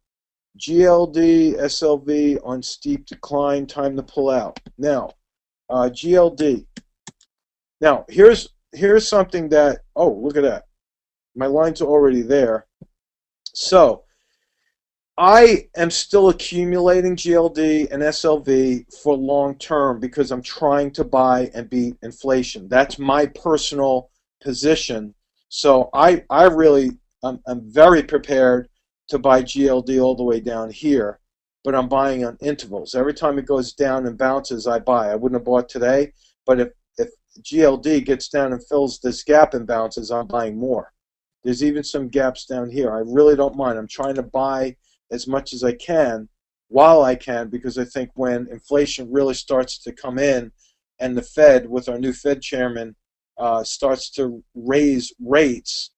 GLD, SLV on steep decline, time to pull out. Now, GLD. Now, here's something that, oh, look at that. My lines are already there. So, I am still accumulating GLD and SLV for long term because I'm trying to buy and beat inflation. That's my personal position. So, I'm very prepared to buy GLD all the way down here, but I'm buying on intervals. Every time it goes down and bounces, I buy. I wouldn't have bought today, but if GLD gets down and fills this gap and bounces, I'm buying more. There's even some gaps down here. I really don't mind. I'm trying to buy as much as I can while I can, because I think when inflation really starts to come in and the Fed, with our new Fed chairman, starts to raise rates,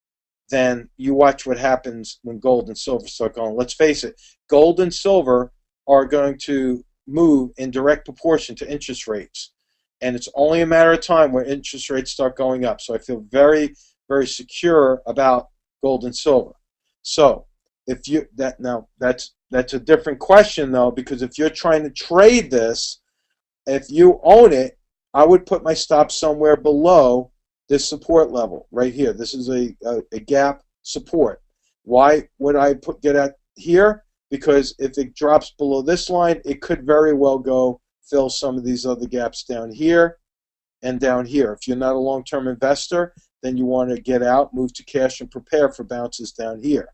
then you watch what happens when gold and silver start going. Let's face it, gold and silver are going to move in direct proportion to interest rates. And it's only a matter of time where interest rates start going up. So I feel very, very secure about gold and silver. So if you that's a different question though, because if you're trying to trade this, if you own it, I would put my stop somewhere below this support level right here. This is a gap support. Why would I get at here? Because if it drops below this line, it could very well go fill some of these other gaps down here and down here. If you're not a long-term investor, then you want to get out, move to cash, and prepare for bounces down here.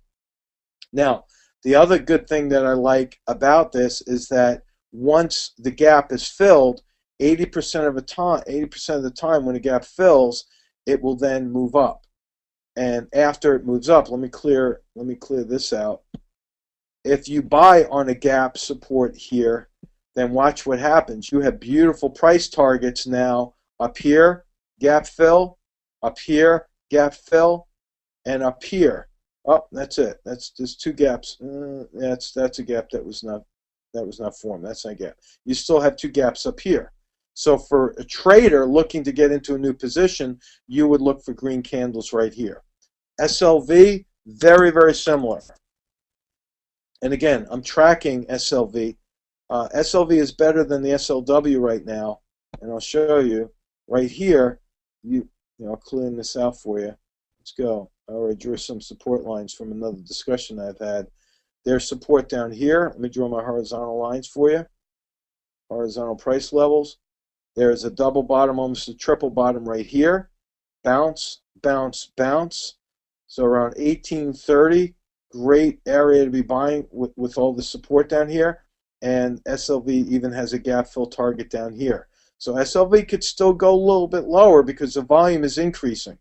Now, the other good thing that I like about this is that once the gap is filled, 80% of the time when a gap fills, it will then move up. And after it moves up, let me clear this out. If you buy on a gap support here, then watch what happens. You have beautiful price targets now up here, gap fill, up here, gap fill, and up here. Oh, that's it. There's two gaps. That's a gap that was not formed. That's not a gap. You still have two gaps up here. So for a trader looking to get into a new position, you would look for green candles right here. SLV, very, very similar. And again, I'm tracking SLV. SLV is better than the SLW right now, and I'll show you right here. I'll clear this out for you. Let's go. I already drew some support lines from another discussion I've had. There's support down here. Let me draw my horizontal lines for you. Horizontal price levels. There's a double bottom, almost a triple bottom right here. Bounce, bounce, bounce. So around 1830, great area to be buying with all the support down here. And SLV even has a gap fill target down here. So SLV could still go a little bit lower because the volume is increasing.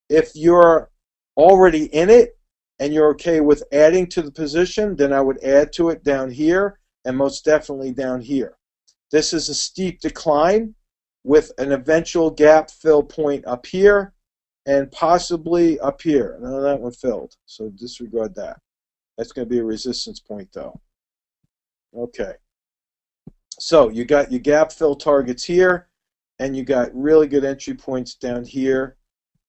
If you're already in it and you're okay with adding to the position, then I would add to it down here and most definitely down here. This is a steep decline with an eventual gap fill point up here and possibly up here. No, that one filled, so disregard that. That's going to be a resistance point though. Okay. So you got your gap fill targets here, and you got really good entry points down here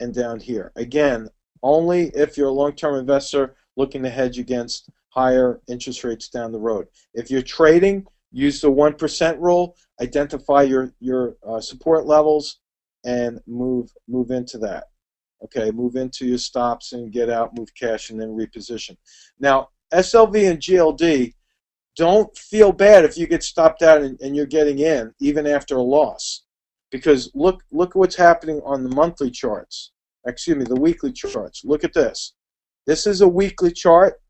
and down here. Again, only if you're a long-term investor looking to hedge against higher interest rates down the road. If you're trading, use the 1% rule, identify your support levels, and move into that. Okay, move into your stops and get out, move cash, and then reposition. Now, SLV and GLD, don't feel bad if you get stopped out and you're getting in, even after a loss. Because look what's happening on the monthly charts. Excuse me, the weekly charts. Look at this. This is a weekly chart.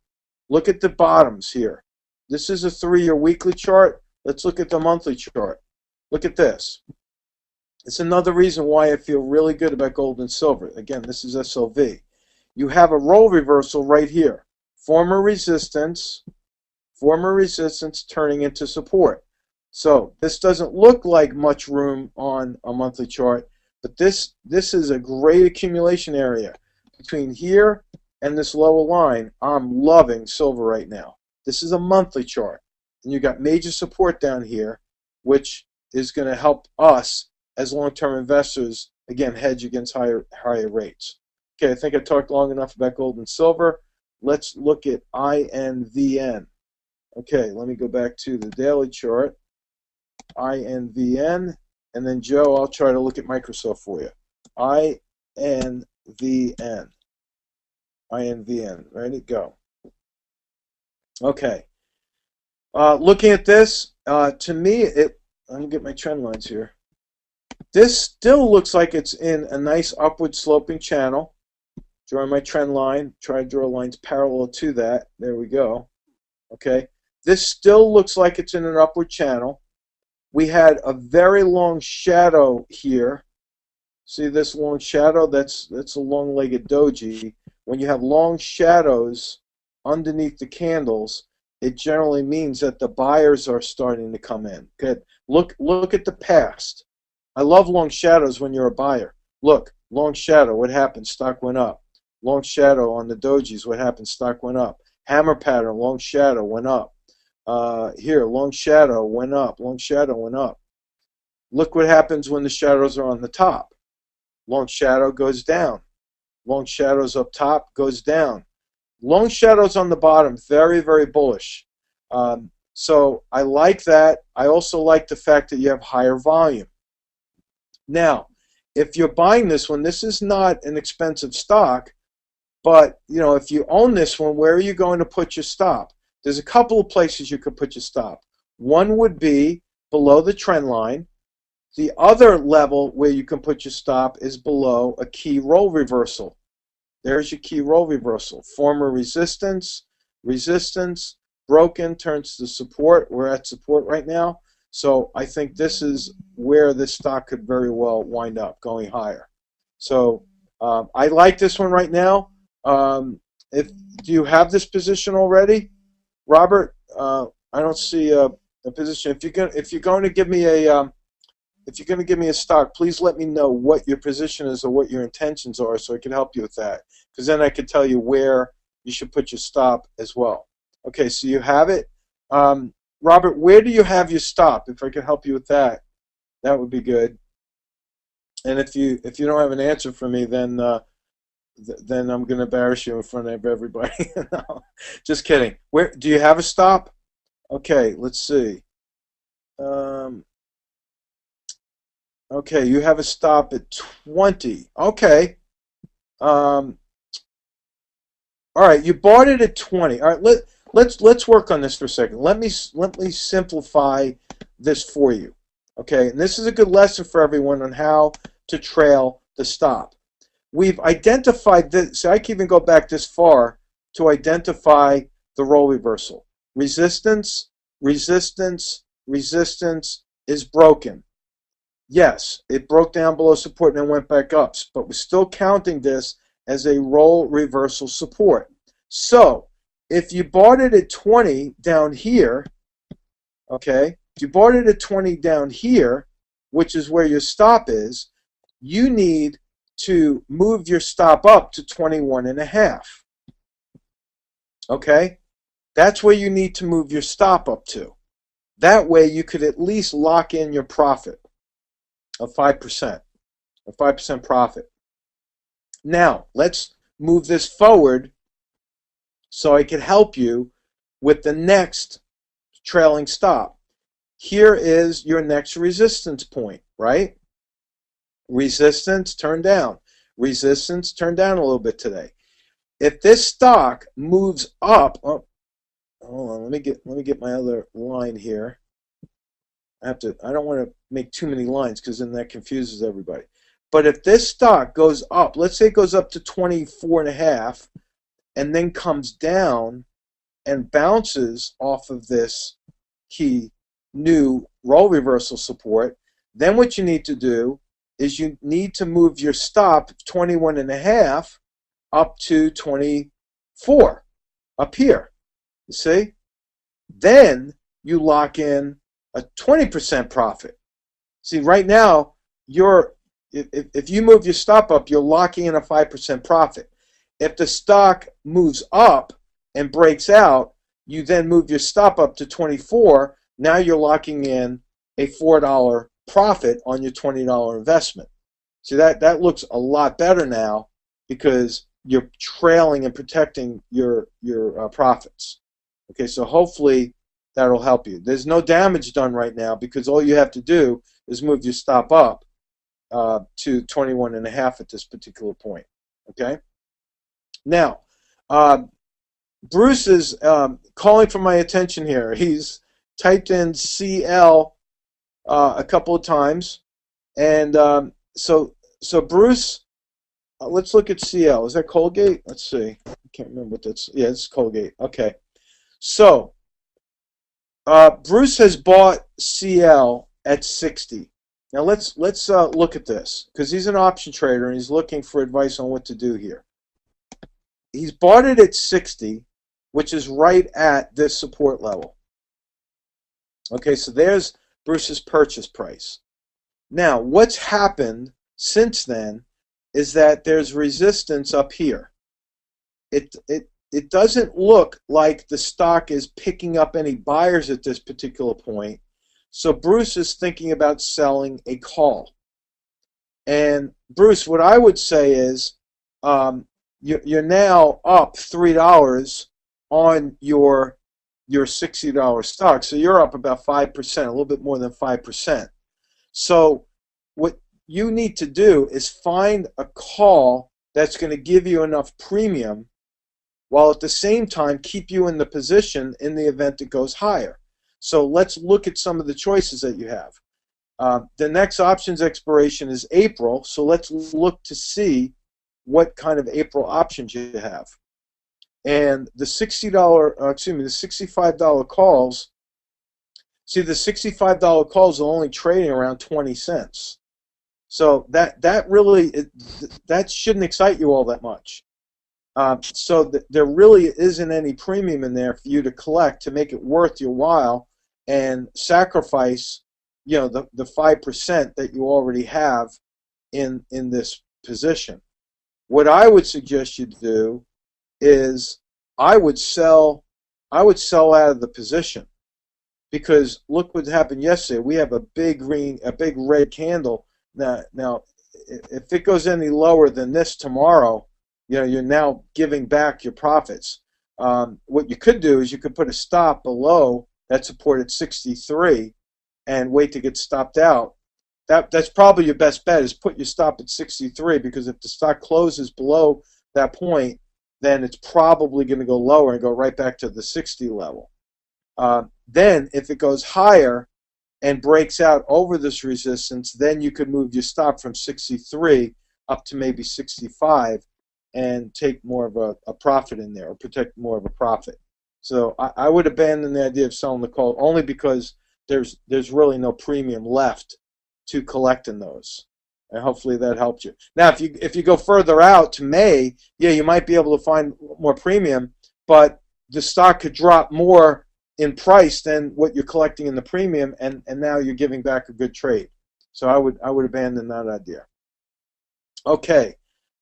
Look at the bottoms here. This is a 3-year weekly chart. Let's look at the monthly chart. Look at this. It's another reason why I feel really good about gold and silver. Again, this is SLV. You have a role reversal right here. Former resistance turning into support. So this doesn't look like much room on a monthly chart, but this is a great accumulation area. Between here and this lower line, I'm loving silver right now. This is a monthly chart. And you got major support down here, which is going to help us as long-term investors, again, hedge against higher rates. Okay, I think I talked long enough about gold and silver. Let's look at INVN. Okay, let me go back to the daily chart. INVN, and then Joe, I'll try to look at Microsoft for you. INVN. INVN, ready, go. Okay. Looking at this, to me, let me get my trend lines here. This still looks like it's in a nice upward sloping channel. Drawing my trend line, try to draw lines parallel to that. There we go. Okay. This still looks like it's in an upward channel. We had a very long shadow here. See this long shadow? That's a long-legged doji. When you have long shadows underneath the candles, it generally means that the buyers are starting to come in. Good. Look at the past. I love long shadows when you're a buyer. Look, long shadow, what happened? Stock went up. Long shadow on the dojis, what happened? Stock went up. Hammer pattern, long shadow, went up. Here, long shadow went up. Long shadow went up. Look what happens when the shadows are on the top. Long shadow goes down. Long shadows up top goes down. Long shadows on the bottom, very, very bullish. So I like that. I also like the fact that you have higher volume. Now, if you're buying this one, this is not an expensive stock, but if you own this one, where are you going to put your stop? There's a couple of places you could put your stop. One would be below the trend line. The other level where you can put your stop is below a key roll reversal. There's your key roll reversal. Former resistance, broken, turns to support. We're at support right now. So I think this is where this stock could very well wind up going higher. So I like this one right now. Do you have this position already, Robert? I don't see a position. If you're going to give me a stock, please let me know what your position is or what your intentions are, so I can help you with that. Because then I can tell you where you should put your stop as well. Okay, so you have it. Robert, where do you have your stop? If I can help you with that, that would be good. And if you don't have an answer for me, then I'm going to embarrass you in front of everybody. No, just kidding. Where do you have a stop? Okay, let's see. Okay, you have a stop at 20. Okay. All right, you bought it at 20. All right, let's work on this for a second. Let me simplify this for you. Okay, and this is a good lesson for everyone on how to trail the stop. We've identified this. So I can even go back this far to identify the roll reversal. Resistance is broken. Yes, it broke down below support and then went back up, but we're still counting this as a roll reversal support. So if you bought it at 20 down here, okay, If you bought it at 20 down here, which is where your stop is, you need to move your stop up to 21.5. Okay? That's where you need to move your stop up to. That way you could at least lock in your profit of 5%, a 5% profit. Now, let's move this forward so I can help you with the next trailing stop. Here is your next resistance point, right? Resistance, turn down. Resistance, turn down a little bit today. If this stock moves up, oh, hold on, let me get my other line here. I don't want to make too many lines because then that confuses everybody. But if this stock goes up, let's say it goes up to 24.5 and then comes down and bounces off of this key new role reversal support, then what you need to do is you need to move your stop 21.5 up to 24 up here. You see? Then you lock in a 20% profit. See, right now, if you move your stop up, you're locking in a 5% profit. If the stock moves up and breaks out, you then move your stop up to 24. Now you're locking in a $4 profit on your $20 investment. See, that looks a lot better now because you're trailing and protecting your profits. Okay, so hopefully that'll help you. There's no damage done right now because all you have to do is move your stop up to 21.5 at this particular point. Okay. Now, Bruce is calling for my attention here. He's typed in CL a couple of times, and so Bruce, let's look at CL. Is that Colgate? Let's see. I can't remember what that's. Yeah, it's Colgate. Okay. So Bruce has bought CL at 60. Now let's look at this because he's an option trader and he's looking for advice on what to do here. He's bought it at 60, which is right at this support level. Okay, so there's Bruce's purchase price. Now, what's happened since then is that there's resistance up here. It doesn't look like the stock is picking up any buyers at this particular point. So Bruce is thinking about selling a call. And Bruce, what I would say is you're now up $3 on your $60 stock. So you're up about 5%, a little bit more than 5%. So what you need to do is find a call that's going to give you enough premium while at the same time keep you in the position in the event it goes higher. So let's look at some of the choices that you have. The next options expiration is April, so let's look to see what kind of April options you have. And the the $65 calls, see the $65 calls are only trading around 20 cents. So that really, that shouldn't excite you all that much. So there really isn't any premium in there for you to collect to make it worth your while and sacrifice, the 5% that you already have in this position. What I would suggest you do is I would sell out of the position, because look what happened yesterday. We have a big red candle. Now, if it goes any lower than this tomorrow, you're now giving back your profits. What you could do is you could put a stop below that support at 63 and wait to get stopped out. That's probably your best bet, is put your stop at 63, because if the stock closes below that point, then it's probably going to go lower and go right back to the 60 level. Then if it goes higher and breaks out over this resistance, then you could move your stop from 63 up to maybe 65 and take more of a profit in there, or protect more of a profit. So I would abandon the idea of selling the call, only because there's really no premium left to collect in those. And hopefully that helped you. Now, if you go further out to May, yeah, you might be able to find more premium, but the stock could drop more in price than what you're collecting in the premium, and now you're giving back a good trade. So I would abandon that idea. Okay,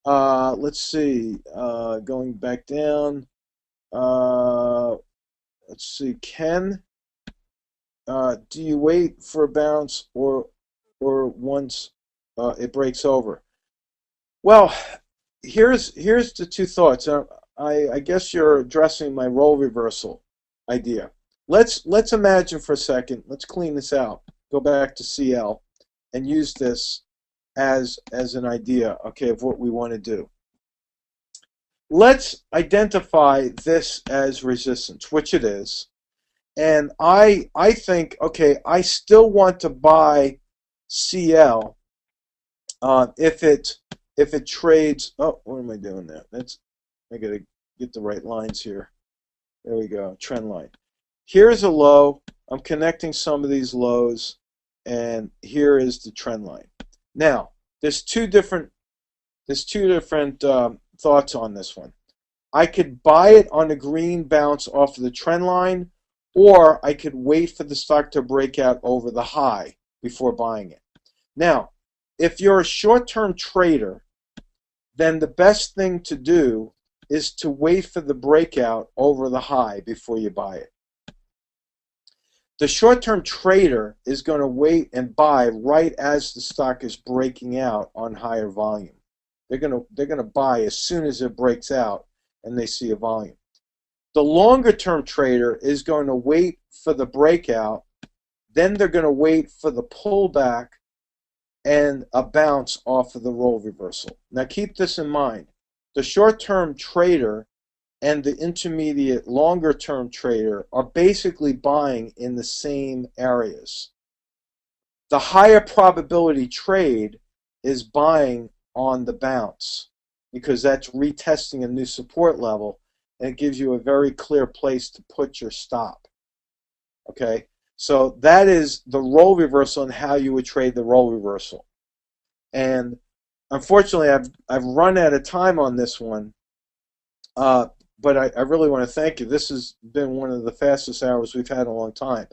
let's see. Going back down. Let's see. Ken, do you wait for a bounce or once it breaks over? Well, here's the two thoughts. I guess you're addressing my role reversal idea. Let's imagine for a second. Let's clean this out. Go back to CL and use this as an idea, okay, of what we want to do. Let's identify this as resistance, which it is. And I think, okay, I still want to buy CL if it trades. Oh, what am I doing there? I gotta get the right lines here. There we go, trend line. Here's a low. I'm connecting some of these lows, and here is the trend line. Now, there's two different thoughts on this one. I could buy it on a green bounce off of the trend line, or I could wait for the stock to break out over the high before buying it. Now, if you're a short-term trader, then the best thing to do is to wait for the breakout over the high before you buy it. The short-term trader is going to wait and buy right as the stock is breaking out on higher volume. They're going to buy as soon as it breaks out and they see a volume. The longer-term trader is going to wait for the breakout, then they're going to wait for the pullback and a bounce off of the role reversal. Now keep this in mind. The short-term trader and the intermediate longer-term trader are basically buying in the same areas. The higher probability trade is buying on the bounce because that's retesting a new support level, and it gives you a very clear place to put your stop. Okay, so that is the role reversal and how you would trade the role reversal. And unfortunately, I've run out of time on this one, but I really want to thank you. This has been one of the fastest hours we've had in a long time.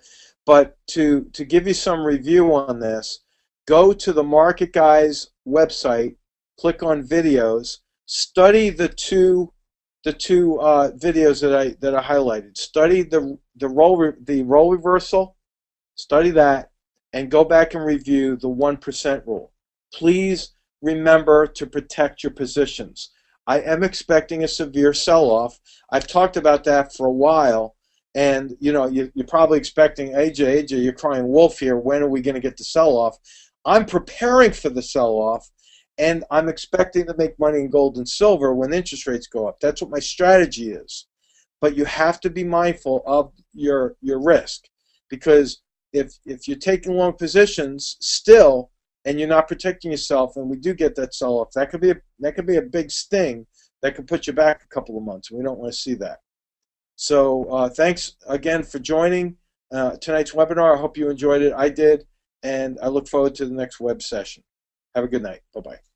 But to give you some review on this, go to the Market Guys website, click on videos, study the two videos that I highlighted. Study the role reversal, study that, and go back and review the 1% rule. Please remember to protect your positions. I am expecting a severe sell-off. I've talked about that for a while, and you're probably expecting, AJ, you're crying wolf here. When are we going to get the sell-off? I'm preparing for the sell-off, and I'm expecting to make money in gold and silver when interest rates go up. That's what my strategy is. But you have to be mindful of your risk, because if you're taking long positions still and you're not protecting yourself, and we do get that sell-off, that could be a big sting that could put you back a couple of months. We don't want to see that. So thanks again for joining tonight's webinar. I hope you enjoyed it. I did, and I look forward to the next web session. Have a good night. Bye-bye.